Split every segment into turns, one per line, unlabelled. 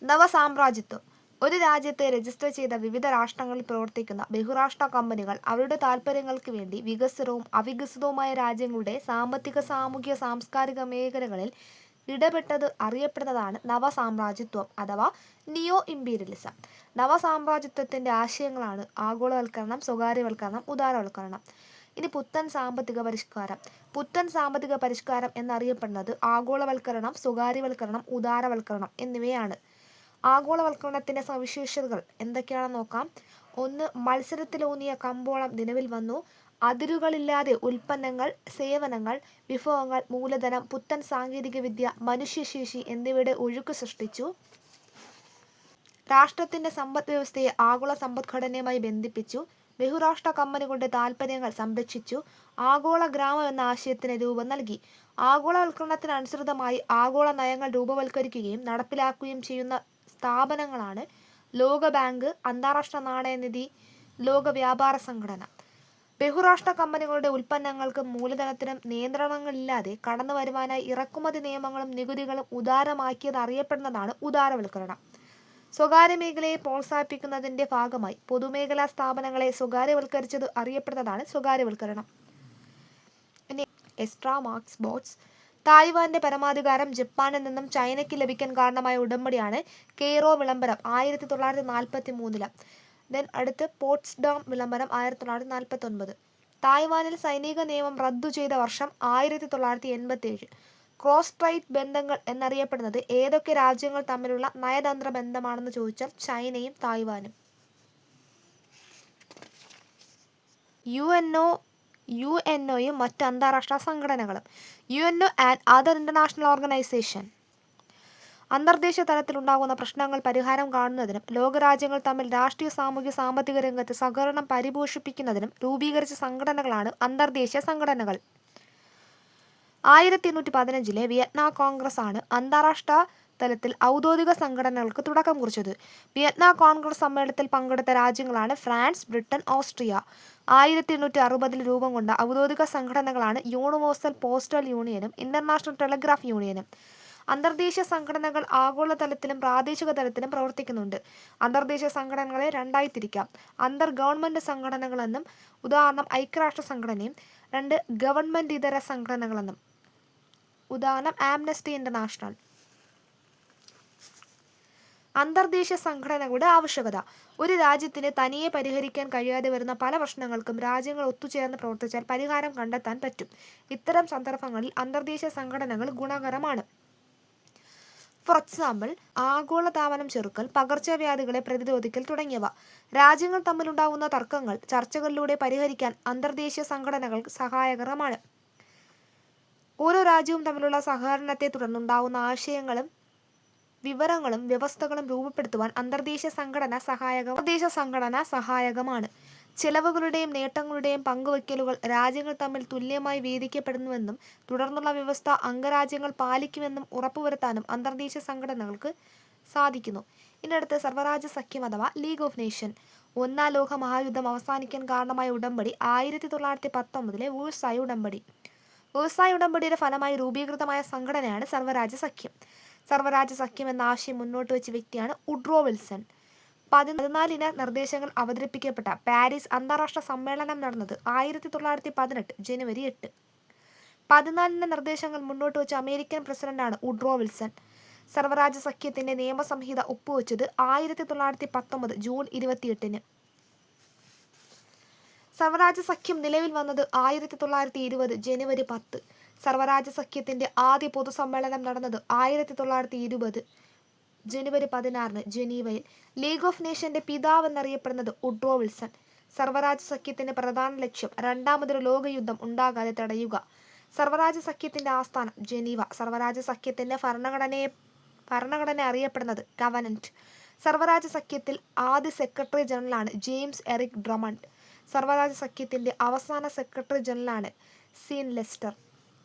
നവസാമ്രാജ്യത്വം. ഒരു രാജ്യത്ത് രജിസ്റ്റർ ചെയ്ത വിവിധ രാഷ്ട്രങ്ങളിൽ പ്രവർത്തിക്കുന്ന ബഹുരാഷ്ട്ര കമ്പനികൾ അവരുടെ താൽപ്പര്യങ്ങൾക്ക് വേണ്ടി വികസിതവും അവികസിതവുമായ രാജ്യങ്ങളുടെ സാമ്പത്തിക, സാമൂഹിക, സാംസ്കാരിക മേഖലകളിൽ ഇടപെട്ടത് അറിയപ്പെടുന്നതാണ് നവസാമ്രാജ്യത്വം അഥവാ നിയോ ഇമ്പീരിയലിസം. നവസാമ്രാജ്യത്വത്തിന്റെ ആശയങ്ങളാണ് ആഗോളവൽക്കരണം, സ്വകാര്യവൽക്കരണം, ഉദാരവൽക്കരണം. ഇനി പുത്തൻ സാമ്പത്തിക പരിഷ്കാരം. പുത്തൻ സാമ്പത്തിക പരിഷ്കാരം എന്നറിയപ്പെടുന്നത് ആഗോളവൽക്കരണം, സ്വകാര്യവൽക്കരണം, ഉദാരവൽക്കരണം എന്നിവയാണ്. ആഗോളവൽക്കരണത്തിന്റെ സവിശേഷതകൾ എന്തൊക്കെയാണെന്ന് നോക്കാം. 1. മത്സരത്തിലൂന്നിയ കമ്പോളം നിലവിൽ വന്നു. അതിരുകളില്ലാതെ ഉൽപ്പന്നങ്ങൾ, സേവനങ്ങൾ, വിഭവങ്ങൾ, മൂലധനം, പുത്തൻ സാങ്കേതികവിദ്യ, മനുഷ്യശേഷി എന്നിവയുടെ ഒഴുക്ക് സൃഷ്ടിച്ചു. രാഷ്ട്രത്തിന്റെ സമ്പദ് വ്യവസ്ഥയെ ആഗോള സമ്പദ്ഘടനയുമായി ബന്ധിപ്പിച്ചു. ബഹുരാഷ്ട്ര കമ്പനികളുടെ താൽപ്പര്യങ്ങൾ സംരക്ഷിച്ചു. ആഗോള ഗ്രാമം എന്ന ആശയത്തിന് രൂപം നൽകി. ആഗോളവൽക്കരണത്തിനനുസൃതമായി ആഗോള നയങ്ങൾ രൂപവൽക്കരിക്കുകയും നടപ്പിലാക്കുകയും ചെയ്യുന്ന സ്ഥാപനങ്ങളാണ് ലോകബാങ്ക്, അന്താരാഷ്ട്ര നാണയനിധി, ലോക വ്യാപാര സംഘടന. ബഹുരാഷ്ട്ര കമ്പനികളുടെ ഉൽപ്പന്നങ്ങൾക്കും മൂലധനത്തിനും നിയന്ത്രണങ്ങളില്ലാതെ കടന്നു വരുവാനായി ഇറക്കുമതി നിയമങ്ങളും നികുതികളും ഉദാരമാക്കിയത് അറിയപ്പെടുന്നതാണ് ഉദാരവൽക്കരണം. സ്വകാര്യ മേഖലയെ പ്രോത്സാഹിപ്പിക്കുന്നതിന്റെ ഭാഗമായി പൊതുമേഖലാ സ്ഥാപനങ്ങളെ സ്വകാര്യവൽക്കരിച്ചത് അറിയപ്പെടുന്നതാണ് സ്വകാര്യവൽക്കരണം. എസ്ട്രാ മാർക്സ് ബോട്ട്സ്. തായ്വാന്റെ പരമാധികാരം ജപ്പാനിൽ നിന്നും ചൈനയ്ക്ക് ലഭിക്കാൻ കാരണമായ ഉടമ്പടിയാണ് കെയ്റോ വിളംബരം 1943. അടുത്ത് പോട്സ്ഡാം വിളംബരം 1949. തായ്വാനിൽ സൈനിക നിയമം റദ്ദു ചെയ്ത വർഷം 1987. ക്രോസ് സ്ട്രൈറ്റ് ബന്ധങ്ങൾ എന്നറിയപ്പെടുന്നത് ഏതൊക്കെ രാജ്യങ്ങൾ തമ്മിലുള്ള നയതന്ത്ര ബന്ധമാണെന്ന് ചോദിച്ചാൽ ചൈനയും തായ്വാനും. യുഎൻഒയും മറ്റ് അന്താരാഷ്ട്ര സംഘടനകളും. UNO and other international organisation അന്തർദേശീയ തലത്തിലുണ്ടാകുന്ന പ്രശ്നങ്ങൾ പരിഹാരം കാണുന്നതിനും ലോകരാജ്യങ്ങൾ തമ്മിൽ രാഷ്ട്രീയ, സാമൂഹിക, സാമ്പത്തിക രംഗത്ത് സഹകരണം പരിപോഷിപ്പിക്കുന്നതിനും രൂപീകരിച്ച സംഘടനകളാണ് അന്തർദേശീയ സംഘടനകൾ. 1815 വിയറ്റ്നാം കോൺഗ്രസ് ആണ് അന്താരാഷ്ട്ര തലത്തിൽ ഔദ്യോഗിക സംഘടനകൾക്ക് തുടക്കം കുറിച്ചത്. വിയറ്റ്നാം കോൺഗ്രസ് സമ്മേളനത്തിൽ പങ്കെടുത്ത രാജ്യങ്ങളാണ് ഫ്രാൻസ്, ബ്രിട്ടൻ, ഓസ്ട്രിയ. 1860 രൂപം കൊണ്ട ഔദ്യോഗിക സംഘടനകളാണ് യൂണിവേഴ്സൽ പോസ്റ്റൽ യൂണിയനും ഇന്റർനാഷണൽ ടെലിഗ്രാഫ് യൂണിയനും. അന്തർദേശീയ സംഘടനകൾ ആഗോളതലത്തിലും പ്രാദേശിക തലത്തിലും പ്രവർത്തിക്കുന്നുണ്ട്. അന്തർദേശീയ സംഘടനകളെ രണ്ടായി തിരിക്കാം. അന്തർ ഗവൺമെന്റ് സംഘടനകളെന്നും, ഉദാഹരണം ഐക്യരാഷ്ട്ര സംഘടനയും. 2. ഗവൺമെന്റ് ഇതര സംഘടനകളെന്നും, ഉദാഹരണം ആംനസ്റ്റി ഇന്റർനാഷണൽ. അന്തർദേശീയ സംഘടനകളുടെ ആവശ്യകത. ഒരു രാജ്യത്തിന് തനിയെ പരിഹരിക്കാൻ കഴിയാതെ വരുന്ന പല പ്രശ്നങ്ങൾക്കും രാജ്യങ്ങൾ ഒത്തുചേർന്ന് പ്രവർത്തിച്ചാൽ പരിഹാരം കണ്ടെത്താൻ പറ്റും. ഇത്തരം സന്ദർഭങ്ങളിൽ അന്തർദേശീയ സംഘടനകൾ ഗുണകരമാണ്. ഫോർ എക്സാമ്പിൾ, ആഗോളതാപനം ചെറുക്കൽ, പകർച്ചവ്യാധികളെ പ്രതിരോധിക്കൽ തുടങ്ങിയവ. രാജ്യങ്ങൾ തമ്മിലുണ്ടാകുന്ന തർക്കങ്ങൾ ചർച്ചകളിലൂടെ പരിഹരിക്കാൻ അന്തർദേശീയ സംഘടനകൾ സഹായകരമാണ്. ഓരോ രാജ്യവും തമ്മിലുള്ള സഹകരണത്തെ തുടർന്നുണ്ടാകുന്ന ആശയങ്ങളും വിവരങ്ങളും വ്യവസ്ഥകളും രൂപപ്പെടുത്തുവാൻ അന്തർദേശീയ സംഘടന സഹായകമാണ്. ചെലവുകളുടെയും നേട്ടങ്ങളുടെയും പങ്കുവയ്ക്കലുകൾ രാജ്യങ്ങൾ തമ്മിൽ തുല്യമായി വീതിക്കപ്പെടുന്നുവെന്നും തുടർന്നുള്ള വ്യവസ്ഥ അംഗരാജ്യങ്ങൾ പാലിക്കുമെന്നും ഉറപ്പുവരുത്താനും അന്തർദേശീയ സംഘടനകൾക്ക് സാധിക്കുന്നു. ഇതിനടുത്ത് സർവ്വരാജ്യ സഖ്യം അഥവാ ലീഗ് ഓഫ് നേഷൻ. ഒന്നാം ലോക മഹായുദ്ധം അവസാനിക്കാൻ കാരണമായ ഉടമ്പടി 1919 വേഴ്സായി ഉടമ്പടി. വേഴ്സായി ഉടമ്പടിയുടെ ഫലമായി രൂപീകൃതമായ സംഘടനയാണ് സർവ്വരാജ്യ സഖ്യം. സർവ്വരാജ്യ സഖ്യം എന്ന ആശയം മുന്നോട്ട് വെച്ച വ്യക്തിയാണ് വുഡ്രോ വിൽസൺ. 14 നിർദ്ദേശങ്ങൾ അവതരിപ്പിക്കപ്പെട്ട പാരീസ് അന്താരാഷ്ട്ര സമ്മേളനം നടന്നത് 1918 ജനുവരി 8. 14 നിർദ്ദേശങ്ങൾ മുന്നോട്ട് വെച്ച അമേരിക്കൻ പ്രസിഡന്റാണ് വുഡ്രോ വിൽസൺ. സർവ്വരാജ്യ സഖ്യത്തിന്റെ നിയമസംഹിത ഒപ്പുവെച്ചത് 1919 ജൂൺ 28. സർവ്വരാജ്യ സഖ്യം നിലവിൽ വന്നത് 1920 ജനുവരി 10. സർവ്വരാജ്യ സഖ്യത്തിന്റെ ആദ്യ പൊതുസമ്മേളനം നടന്നത് 1920 ജനുവരി 16 ജനീവയിൽ. ലീഗ് ഓഫ് നേഷന്റെ പിതാവ് എന്നറിയപ്പെടുന്നത് വുഡ്രോ വിൽസൺ. സർവ്വരാജ്യ സഖ്യത്തിന്റെ പ്രധാന ലക്ഷ്യം രണ്ടാമതൊരു ലോകയുദ്ധം ഉണ്ടാകാതെ തടയുക. സർവ്വരാജ്യ സഖ്യത്തിന്റെ ആസ്ഥാനം ജനീവ. സർവ്വരാജ്യ സഖ്യത്തിന്റെ ഭരണഘടന അറിയപ്പെടുന്നത് കവനന്റ്. സർവ്വരാജ്യ സഖ്യത്തിൽ ആദ്യ സെക്രട്ടറി ജനറലാണ് ജെയിംസ് എറിക് ഡ്രമണ്ട്. സർവ്വരാജ്യ സഖ്യത്തിന്റെ അവസാന സെക്രട്ടറി ജനറലാണ് സീൻ ലെസ്റ്റർ.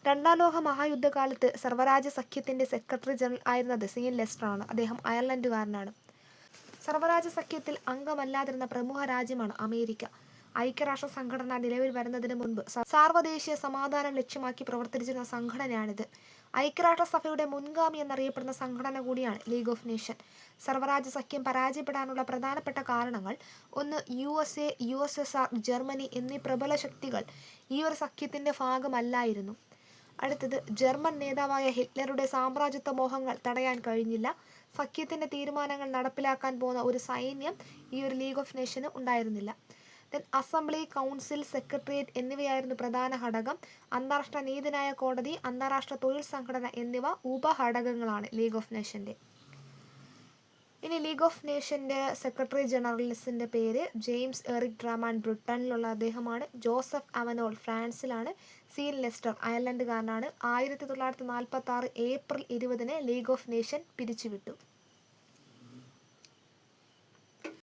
രണ്ടാം ലോക മഹായുദ്ധകാലത്ത് സർവ്വരാജ്യ സഖ്യത്തിന്റെ സെക്രട്ടറി ജനറൽ ആയിരുന്നത് സീൻ ലെസ്റ്ററാണ്. അദ്ദേഹം അയർലൻഡുകാരനാണ്. സർവ്വരാജ്യ സഖ്യത്തിൽ അംഗമല്ലാതിരുന്ന പ്രമുഖ രാജ്യമാണ് അമേരിക്ക. ഐക്യരാഷ്ട്ര സംഘടന നിലവിൽ വരുന്നതിന് മുൻപ് സാർവദേശീയ സമാധാനം ലക്ഷ്യമാക്കി പ്രവർത്തിച്ചിരുന്ന സംഘടനയാണിത്. ഐക്യരാഷ്ട്രസഭയുടെ മുൻഗാമി എന്നറിയപ്പെടുന്ന സംഘടന കൂടിയാണ് ലീഗ് ഓഫ് നേഷൻ. സർവ്വരാജ്യ സഖ്യം പരാജയപ്പെടാനുള്ള പ്രധാനപ്പെട്ട കാരണങ്ങൾ: ഒന്ന്, USA, USSR, ജർമ്മനി എന്നീ പ്രബല ശക്തികൾ ഈ ഒരു സഖ്യത്തിന്റെ ഭാഗമല്ലായിരുന്നു. അടുത്തത്, ജർമ്മൻ നേതാവായ ഹിറ്റ്ലറുടെ സാമ്രാജ്യത്വ മോഹങ്ങൾ തടയാൻ കഴിഞ്ഞില്ല. സഖ്യത്തിന്റെ തീരുമാനങ്ങൾ നടപ്പിലാക്കാൻ പോകുന്ന ഒരു സൈന്യം ഈ ഒരു ലീഗ് ഓഫ് നേഷന് ഉണ്ടായിരുന്നില്ല. ദെൻ അസംബ്ലി, കൗൺസിൽ, സെക്രട്ടേറിയറ്റ് എന്നിവയായിരുന്നു പ്രധാന ഘടകം. അന്താരാഷ്ട്ര നീതിന്യായ കോടതി, അന്താരാഷ്ട്ര തൊഴിൽ സംഘടന എന്നിവ ഉപഘടകങ്ങളാണ് ലീഗ് ഓഫ് നേഷന്റെ. ഇനി ലീഗ് ഓഫ് നേഷന്റെ സെക്രട്ടറി ജനറൽസിന്റെ പേര് ജെയിംസ് എറിക് ഡ്രാമാൻ, ബ്രിട്ടനിലുള്ള അദ്ദേഹമാണ്. ജോസഫ് അവനോൾ ഫ്രാൻസിലാണ്. സീൽ ലെസ്റ്റർ അയർലൻഡുകാരനാണ്. 1946 ഏപ്രിൽ 20 ലീഗ് ഓഫ് നേഷൻ പിരിച്ചുവിട്ടു.